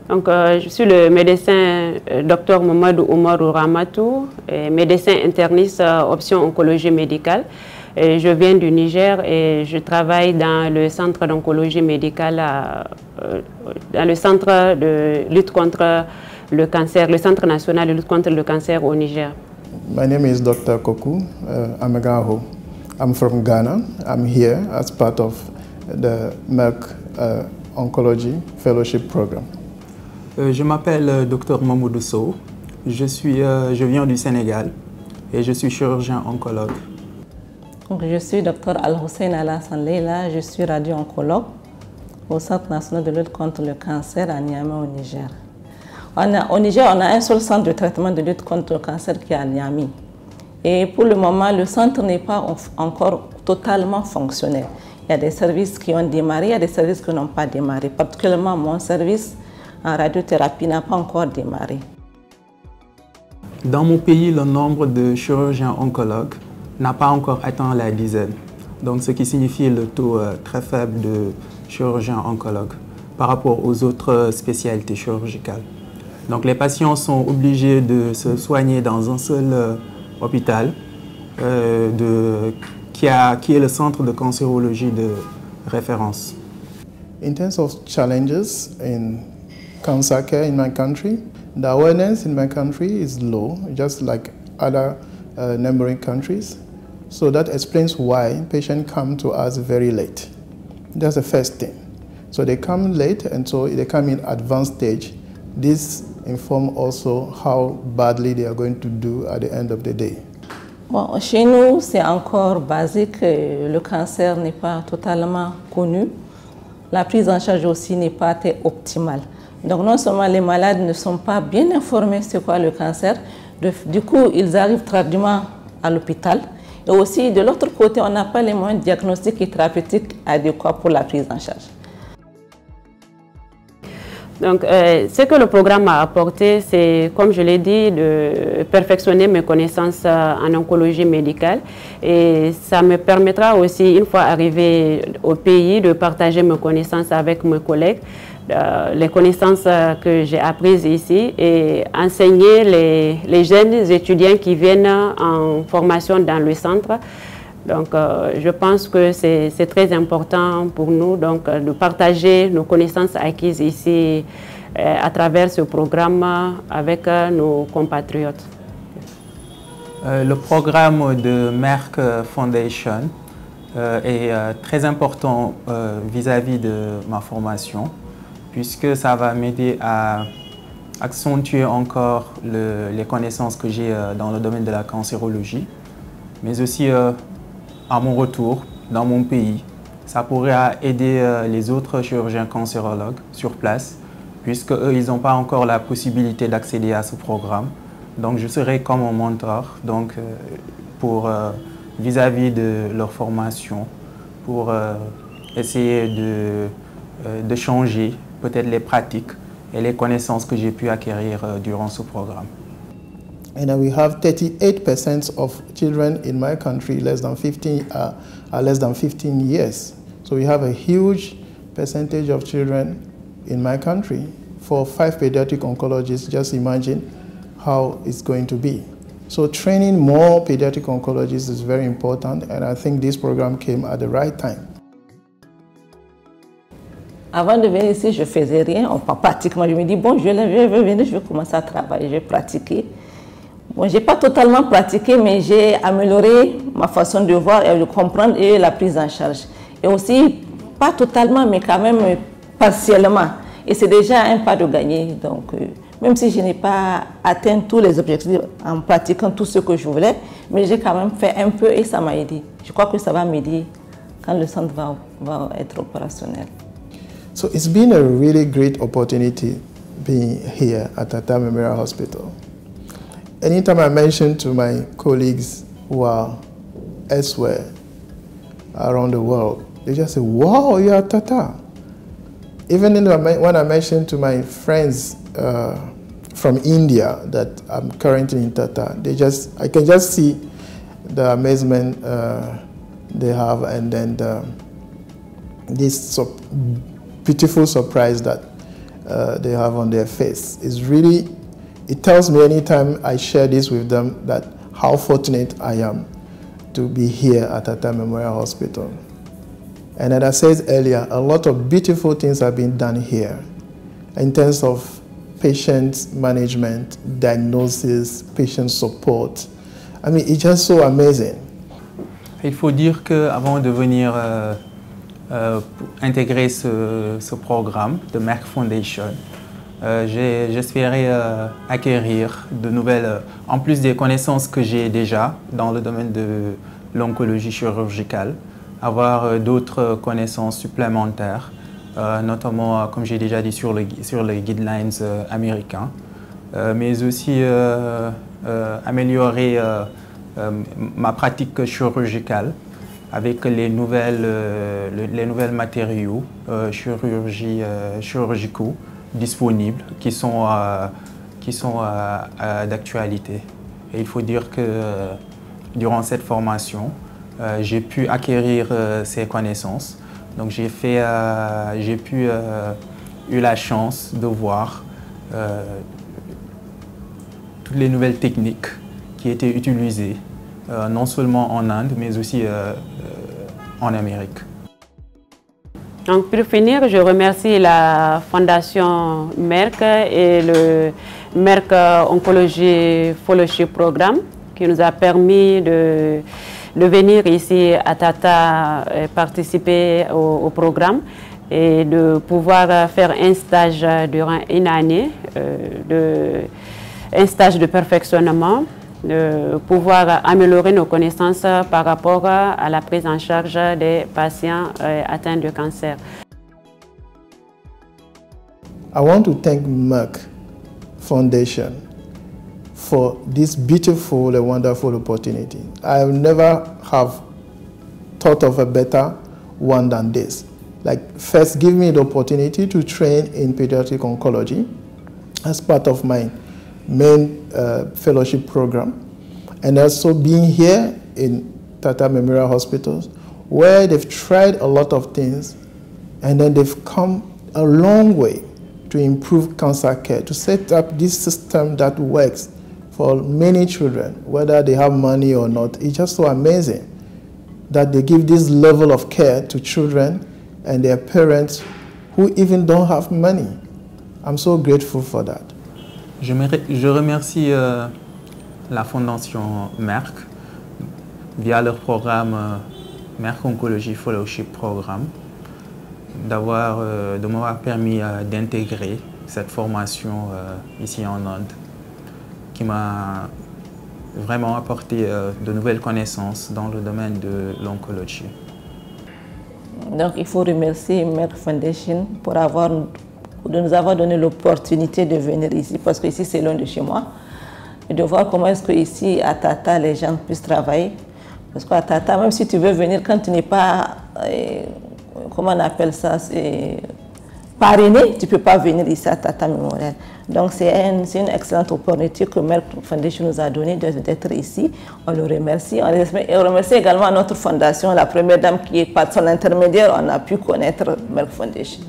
Donc, je suis le médecin Dr Mamadou Oumarou Ramatou, médecin interniste option oncologie médicale. Et je viens du Niger et je travaille dans le centre d'oncologie médicale, dans le centre de lutte contre le cancer, le centre national de lutte contre le cancer au Niger. My name is Dr. Koku Amegaho. I'm from Ghana. I'm here as part of the Merck Oncology Fellowship Program. Je m'appelle Dr Mamoudou Sow. Je viens du Sénégal et je suis chirurgien oncologue. Donc, je suis Dr Al-Hussein Alassane Leila, je suis radio-oncologue au Centre national de lutte contre le cancer à Niamey au Niger. Au Niger, on a un seul centre de traitement de lutte contre le cancer qui est à Niamey. Et pour le moment, le centre n'est pas encore totalement fonctionnel. Il y a des services qui ont démarré, il y a des services qui n'ont pas démarré. Particulièrement mon service en radiothérapie n'a pas encore démarré. Dans mon pays, le nombre de chirurgiens oncologues n'a pas encore atteint la dizaine. Donc, ce qui signifie le taux très faible de chirurgiens oncologues par rapport aux autres spécialités chirurgicales. Donc, les patients sont obligés de se soigner dans un seul hôpital qui est le centre de cancérologie de référence. In terms of challenges in cancer care in my country, the awareness in my country is low, just like other neighboring countries. So that explains why patients come to us very late. That's the first thing. So they come late and so they come in advanced stage. This informs also how badly they are going to do at the end of the day. Bon, chez nous, c'est encore basique. Le cancer n'est pas totalement connu. La prise en charge aussi n'est pas très optimale. Donc non seulement les malades ne sont pas bien informés sur quoi le cancer, du coup ils arrivent tardivement à l'hôpital. Et aussi de l'autre côté, on n'a pas les moyens diagnostiques et thérapeutiques adéquats pour la prise en charge. Donc, ce que le programme a apporté, c'est, comme je l'ai dit, de perfectionner mes connaissances en oncologie médicale. Et ça me permettra aussi, une fois arrivé au pays, de partager mes connaissances avec mes collègues, les connaissances que j'ai apprises ici et enseigner les jeunes étudiants qui viennent en formation dans le centre. Donc, je pense que c'est très important pour nous donc, de partager nos connaissances acquises ici à travers ce programme avec nos compatriotes. Le programme de Merck Foundation est très important vis-à-vis de ma formation, puisque ça va m'aider à accentuer encore les connaissances que j'ai dans le domaine de la cancérologie, mais aussi à mon retour dans mon pays, ça pourrait aider les autres chirurgiens cancérologues sur place, puisque eux, ils n'ont pas encore la possibilité d'accéder à ce programme. Donc, je serai comme un mentor donc, pour vis-à-vis de leur formation, pour essayer de changer peut-être les pratiques et les connaissances que j'ai pu acquérir durant ce programme. And we have 38% of children in my country less than 15 years. So we have a huge percentage of children in my country. For 5 pediatric oncologists, just imagine how it's going to be. So training more pediatric oncologists is very important, and I think this program came at the right time. Avant de venir ici, je ne faisais rien. Pratiquement, je me dis, bon, je vais venir, je vais commencer à travailler, je vais pratiquer. Bon, je n'ai pas totalement pratiqué, mais j'ai amélioré ma façon de voir et de comprendre et la prise en charge. Et aussi, pas totalement, mais quand même partiellement. Et c'est déjà un pas de gagner. Donc, même si je n'ai pas atteint tous les objectifs en pratiquant tout ce que je voulais, mais j'ai quand même fait un peu et ça m'a aidé. Je crois que ça va m'aider quand le centre va être opérationnel. So it's been a really great opportunity being here at Tata Memorial Hospital. Anytime I mention to my colleagues who are elsewhere around the world, they just say, wow, you're at Tata. Even when I mention to my friends from India that I'm currently in Tata, I can just see the amazement they have, and then this beautiful surprise that they have on their face. It tells me anytime I share this with them that how fortunate I am to be here at Tata Memorial Hospital. And as I said earlier, a lot of beautiful things have been done here in terms of patient management, diagnosis, patient support. I mean, it's just so amazing. Il faut dire qu'avant de venir intégrer ce programme de Merck Foundation, j'espérais acquérir de nouvelles, en plus des connaissances que j'ai déjà dans le domaine de l'oncologie chirurgicale, avoir d'autres connaissances supplémentaires, notamment, comme j'ai déjà dit, sur les guidelines américains, mais aussi améliorer ma pratique chirurgicale avec les nouvelles matériaux chirurgicaux disponibles qui sont d'actualité. Et il faut dire que durant cette formation, j'ai pu acquérir ces connaissances. Donc j'ai eu la chance de voir toutes les nouvelles techniques qui étaient utilisées, non seulement en Inde, mais aussi en Amérique. Donc pour finir, je remercie la Fondation Merck et le Merck Oncology Fellowship Programme qui nous a permis de venir ici à Tata participer au programme et de pouvoir faire un stage durant une année, un stage de perfectionnement, de pouvoir améliorer nos connaissances par rapport à la prise en charge des patients atteints de cancer. I want to thank Merck Foundation for this beautiful and wonderful opportunity. I have never have thought of a better one than this. Like, first give me the opportunity to train in pediatric oncology as part of my main fellowship program, and also being here in Tata Memorial Hospitals, where they've tried a lot of things, and then they've come a long way to improve cancer care, to set up this system that works for many children, whether they have money or not. It's just so amazing that they give this level of care to children and their parents who even don't have money. I'm so grateful for that. Je remercie la Fondation Merck via leur programme Merck Oncology Fellowship Programme de m'avoir permis d'intégrer cette formation ici en Inde qui m'a vraiment apporté de nouvelles connaissances dans le domaine de l'oncologie. Donc il faut remercier Merck Foundation pour de nous avoir donné l'opportunité de venir ici, parce que ici c'est loin de chez moi, et de voir comment est-ce que ici à Tata les gens puissent travailler. Parce qu'à Tata, même si tu veux venir, quand tu n'es pas, comment on appelle ça, parrainé, tu ne peux pas venir ici à Tata Memorial. Donc c'est une excellente opportunité que Merck Foundation nous a donnée d'être ici. On le remercie. Et on remercie également notre fondation, la première dame qui est par son intermédiaire, on a pu connaître Merck Foundation.